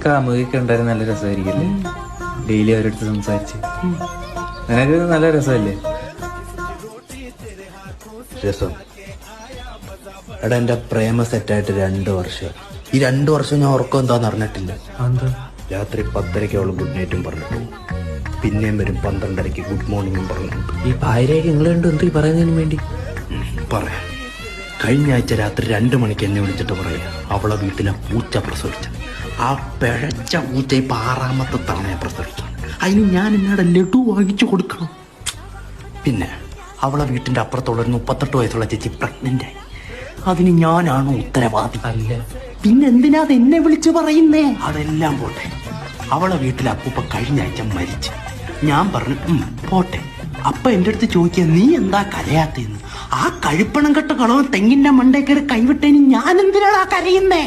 കാമുകൊക്കെ ഉണ്ടായിരുന്ന നല്ല രസമായിരിക്കില്ലേ? ഡെയിലി അവരടുത്ത് സംസാരിച്ച് നിനക്ക് നല്ല രസമല്ലേ? രസം എടാ, എന്റെ പ്രേമ സെറ്റായിട്ട് 2 വർഷം. ഈ 2 വർഷം ഞാൻ ഉറക്കം എന്താന്ന് അറിഞ്ഞിട്ടില്ല. രാത്രി 10:30 അവള് ഗുഡ് നൈറ്റും പറഞ്ഞിട്ടു, പിന്നെയും വരും 12:30 ഗുഡ് മോർണിംഗും പറഞ്ഞിട്ടുണ്ട്. ഈ ഭാര്യയൊക്കെ നിങ്ങളുണ്ട് എന്ത് പറയുന്നതിന് വേണ്ടി പറയാം. കഴിഞ്ഞ ആഴ്ച രാത്രി 2 മണിക്ക് എന്നെ വിളിച്ചിട്ട് പറയാ അവളെ വീട്ടിലെ പൂച്ച പ്രസവിച്ചത്. ആ പിഴച്ച പൂച്ച ഇപ്പൊ 6ാമത്തെ തവണയെ പ്രസവിച്ചു. അതിന് ഞാൻ എന്നോട് ലഡു വാങ്ങിച്ചു കൊടുക്കണം. പിന്നെ അവളെ വീട്ടിന്റെ അപ്പുറത്തുള്ള ഒരു 38 വയസ്സുള്ള ചേച്ചി പ്രഗ്നന്റ് ആയി. അതിന് ഞാനാണോ ഉത്തരവാദി? അല്ല. പിന്നെന്തിനാ അത് എന്നെ വിളിച്ചു പറയുന്നേ? അതെല്ലാം പോട്ടെ, അവളെ വീട്ടിലെ അപ്പൂപ്പ കഴിഞ്ഞ ആഴ്ച മരിച്ചു. ഞാൻ പറഞ്ഞു പോട്ടെ. അപ്പ എന്റെ അടുത്ത് ചോദിക്കുക, നീ എന്താ കരയാത്തേന്ന്? ആ കഴിപ്പണം കെട്ട കളവ് തെങ്ങിന്റെ മണ്ടേ കയറി കൈവിട്ടേന് ഞാൻ എന്തിനാണ് കരയുന്നേ?